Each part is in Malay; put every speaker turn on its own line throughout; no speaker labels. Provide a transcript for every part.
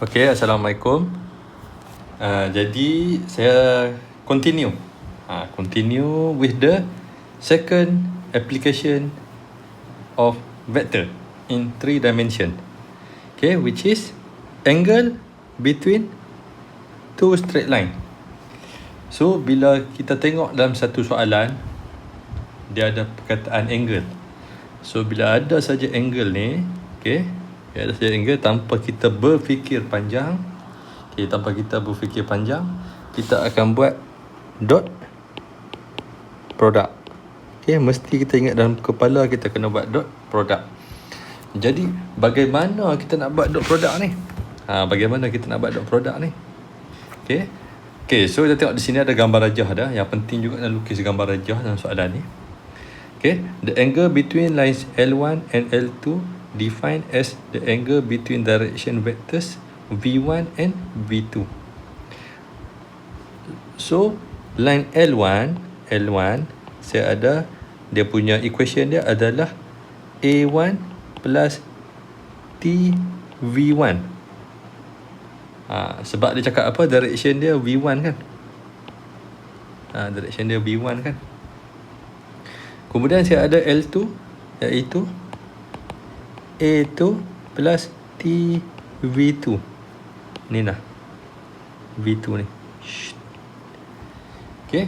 Okay, Assalamualaikum. Jadi saya continue with the second application of vector in 3 dimension. Okay, which is angle between two straight line. So bila kita tengok dalam satu soalan, dia ada perkataan angle. So bila ada saja angle ni, okay, ada saja angle tanpa kita berfikir panjang, okay, kita akan buat dot product. Okay, mesti kita ingat dalam kepala kita kena buat dot product. Jadi bagaimana kita nak buat dot product ni? Okay, so kita tengok di sini ada gambar rajah dah. Yang penting juga nak lukis gambar rajah dalam soalan ni. Okay, the angle between lines L1 and L2 defined as the angle between direction vectors V1 and V2. So line L1 saya ada, dia punya equation dia adalah A1 plus TV1. Sebab dia cakap apa, direction dia V1 kan. Direction dia V1 kan. Kemudian saya ada L2 iaitu A2 plus TV2. Ni lah V2 ni. Okay,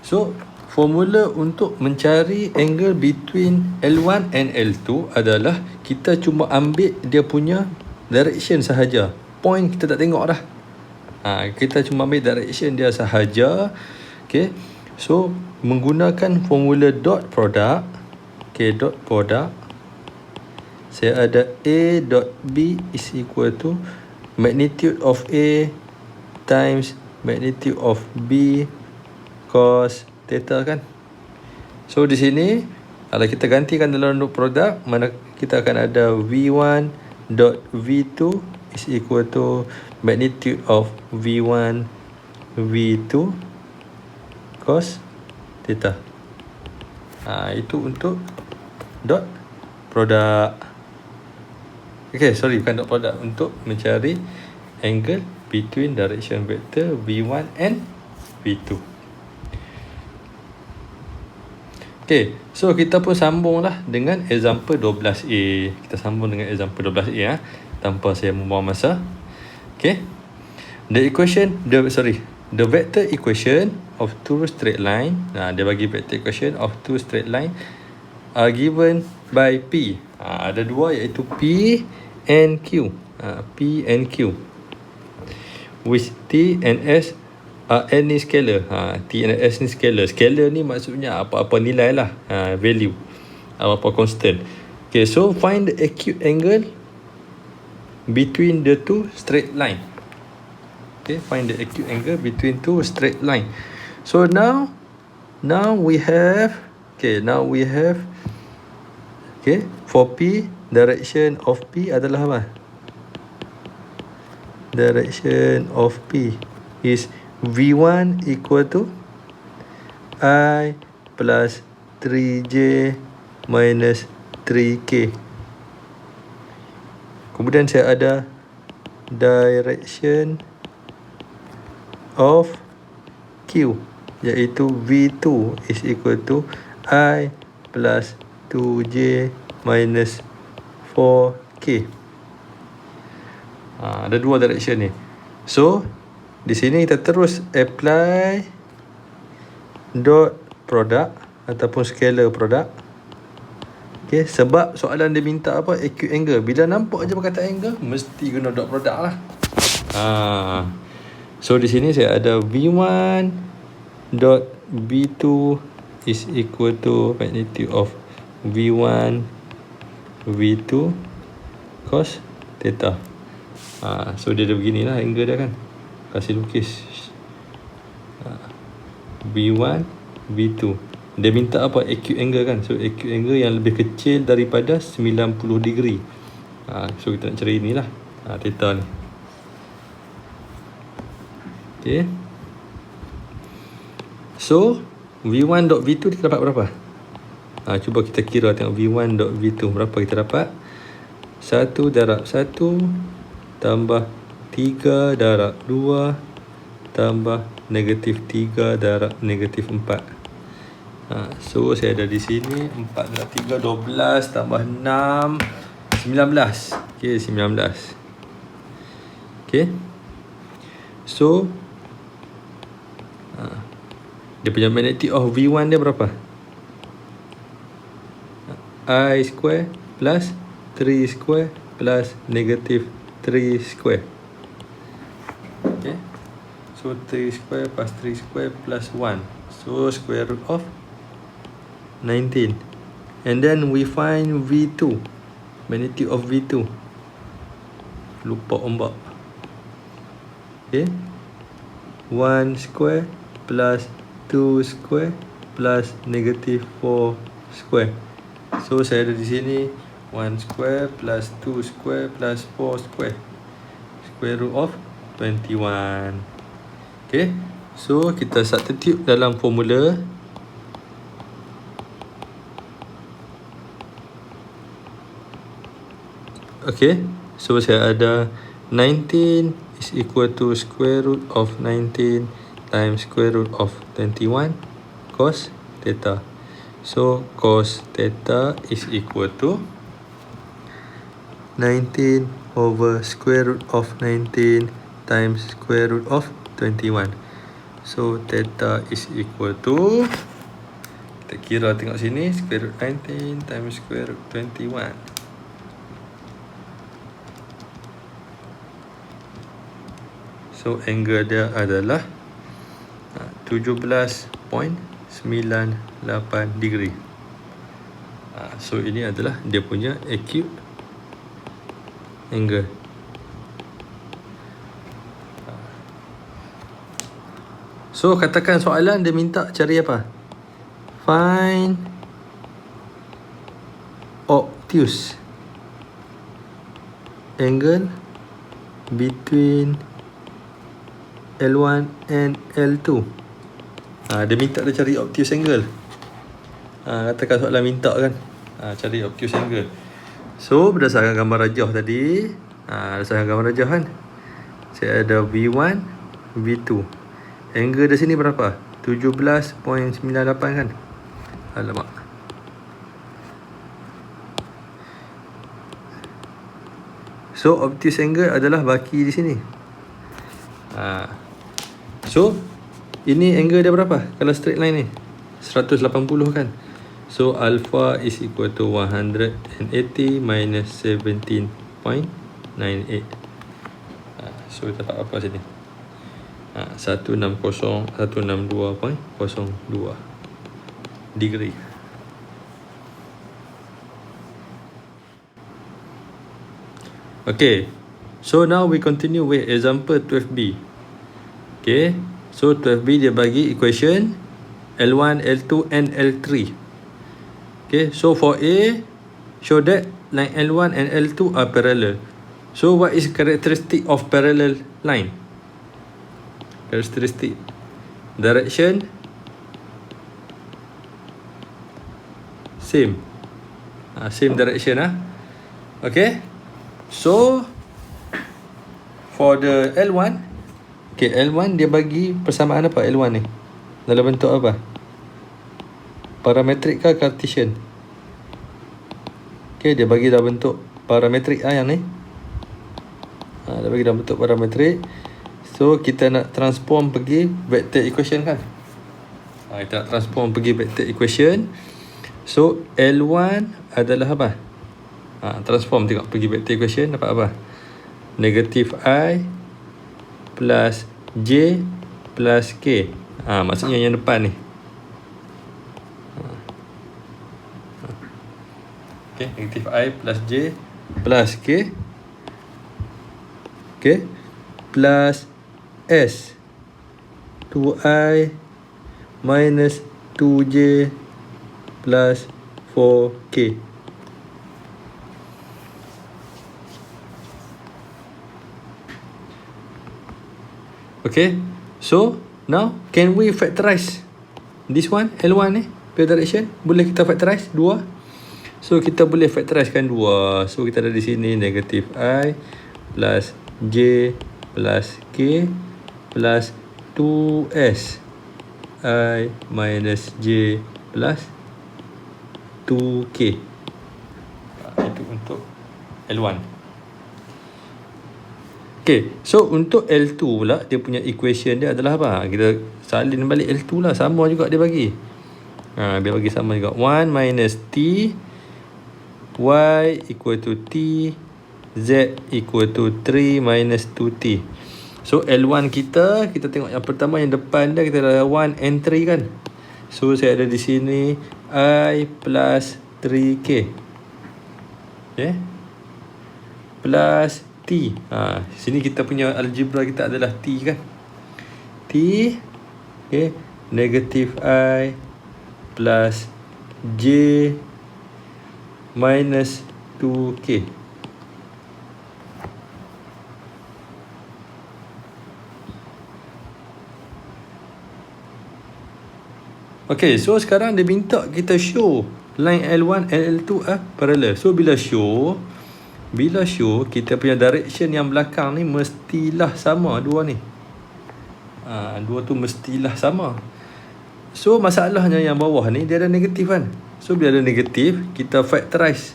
so formula untuk mencari angle between L1 and L2 adalah kita cuma ambil dia punya direction sahaja. Point kita tak tengok dah. Kita cuma ambil direction dia sahaja. Okay, so menggunakan formula dot product. Okay, dot product, saya ada A dot B is equal to magnitude of A times magnitude of B cos theta kan. So di sini kalau kita gantikan dalam dot product, mana kita akan ada V1 dot V2 is equal to magnitude of V1 V2 cos theta. Itu untuk dot product. Okay, sorry, bukan dot product, untuk mencari angle between direction vector V1 and V2. Okay, so kita pun sambunglah dengan example 12A. Kita sambung dengan example 12A tanpa saya membuang masa. Okay, the vector equation of two straight line. Dia bagi vector equation of two straight line are given by P. Ada dua, iaitu P and Q. P and Q with T and S N ni scalar. T and S ni scalar. Scalar ni maksudnya apa-apa nilai lah, value, apa-apa constant. Okay, so find the acute angle between the two straight line. Okay, find the acute angle between two straight line. So now we have for P, direction of P adalah apa? Direction of P is V1 equal to I plus 3J minus 3K. Kemudian saya ada direction of Q, iaitu V2 is equal to I plus 2J minus 4K. Ada dua direction ni. So di sini kita terus apply dot product ataupun scalar product. Okay, sebab soalan dia minta apa? Acute angle. Bila nampak je perkataan angle, mesti guna dot product lah. So di sini saya ada V1 dot V2 is equal to magnitude of V1 V2 cos theta. So dia ada beginilah angle dia kan. Kasih lukis V1 V2. Dia minta apa? Acute angle kan. So acute angle yang lebih kecil daripada 90 degree. So kita nak cari inilah, theta ni. Okay, so V1 dot V2 kita dapat berapa? Cuba kita kira, tengok V1 dot V2 berapa kita dapat. 1 darab 1 tambah 3 darab 2 tambah negatif 3 darab negatif 4. So saya ada di sini 4 darab 3 12 tambah 6 19. Okay, 19. Okay. So dia punya magnetic of V1 dia berapa? I square plus 3 square plus negatif 3 square. Okay. So 3 square plus 3 square plus 1. So square root of 19. And then we find V2. Magnetic of V2. Lupa ombak. Okay. 1 square plus 2 square plus negatif 4 square. So saya ada di sini 1 square plus 2 square plus 4 square. Square root of 21. Okay. So kita substitute dalam formula. Okay. So saya ada 19 is equal to square root of 19 times square root of 21 cos theta. So cos theta is equal to 19 over square root of 19 times square root of 21. So theta is equal to, kita kira tengok sini, square root 19 times square root 21. So angle dia adalah 17.98 degree. So ini adalah dia punya acute angle. So katakan soalan dia minta cari apa? Find obtuse angle between L1 and L2. Dia minta dia cari obtuse angle. Katakan soalan minta kan, cari obtuse angle. So berdasarkan gambar rajah tadi, berdasarkan gambar rajah kan, saya ada V1, V2. Angle di sini berapa? 17.98 kan? Alamak. So obtuse angle adalah baki di sini. So ini angle dia berapa? Kalau straight line ni 180 kan. So alpha is equal to 180 minus 17.98. So kita dapat apa sini? 162.02 degree. Okay. So now we continue with example 12b. Okay. So 12b dia bagi equation L1, L2 and L3. Okay. So for A, show that line L1 and L2 are parallel. So what is characteristic of parallel line? Characteristic. Direction same. Same direction. Okay. So for the L1, okay, L1 dia bagi persamaan apa L1 ni? Dalam bentuk apa? Parametrik ke Cartesian? Okay, dia bagi dalam bentuk parametrik yang ni. Dia bagi dalam bentuk parametrik. So kita nak transform pergi vector equation kan? Kita nak transform pergi vector equation. So L1 adalah apa? Transform tengok pergi vector equation dapat apa? Negatif I plus J plus K. Maksudnya yang depan ni. Okay, negatif I plus J plus K. Okay, plus S 2I minus 2J plus 4K. Okay, so now can we factorize this one, L1 ni, per direction? Boleh kita factorize 2. So kita boleh factorize kan 2. So kita ada di sini negatif I plus J plus K plus 2S I minus J plus 2K. Itu untuk L1. Okay, so untuk L2 pula, dia punya equation dia adalah apa? Kita salin balik L2 lah, sama juga dia bagi. Dia bagi sama juga. 1 minus T, Y equal to T, Z equal to 3 minus 2T. So L1 kita tengok yang pertama, yang depan dia kita ada 1 and 3 kan. So saya ada di sini I plus 3K. Okay. Plus T. Sini kita punya algebra kita adalah T kan. T, okay, negative I plus J minus 2K. Okay, so sekarang dia minta kita show line L1 and L2 parallel. So bila show, kita punya direction yang belakang ni mestilah sama dua ni. Dua tu mestilah sama. So masalahnya yang bawah ni dia ada negatif kan. So bila ada negatif, kita factorize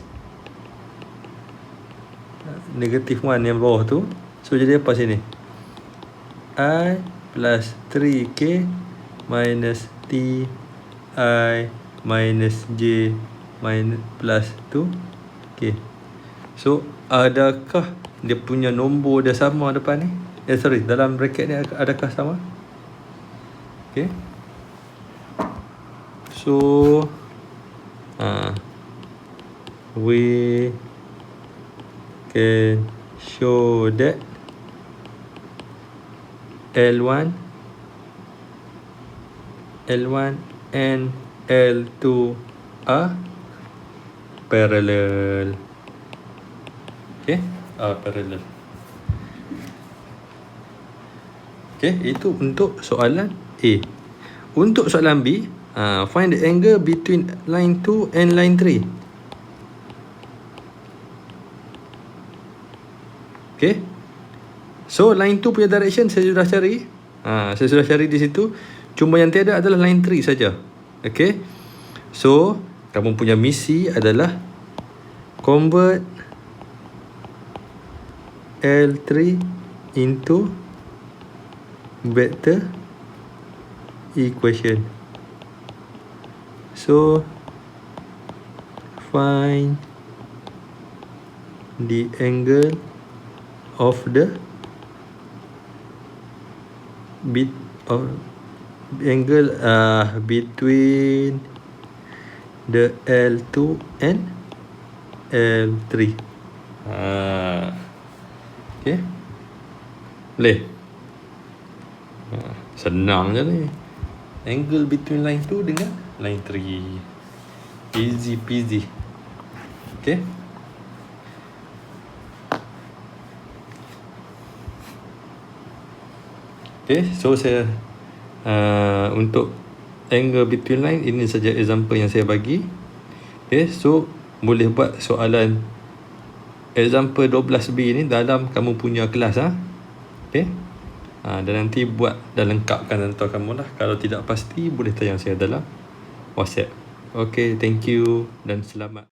negatif 1 yang bawah tu. So jadi apa sini? I plus 3K minus T I minus J minus plus 2K. So adakah dia punya nombor dia sama depan ni? Dalam bracket ni adakah sama? Okay. So we can show that L1 and L2 are parallel. Okay, parallel. Okay, itu untuk soalan A. Untuk soalan B, find the angle between line 2 and line 3. Okay, so line 2 punya direction saya sudah cari. Saya sudah cari di situ. Cuma yang tiada adalah line 3 saja. Okay, so kamu punya misi adalah convert L3 into vector equation. So find the angle of the angle between the L2 and L3. Okay, boleh. Senang je ni. Angle between line 2 dengan line 3. Easy peasy. Okay. Okay, so saya untuk angle between line, ini saja example yang saya bagi. Okay, so boleh buat soalan example 12B ni dalam kamu punya kelas. Okay, dan nanti buat dan lengkapkan tentang kamu lah. Kalau tidak pasti boleh tanya saya dalam WhatsApp. Okay, thank you dan selamat.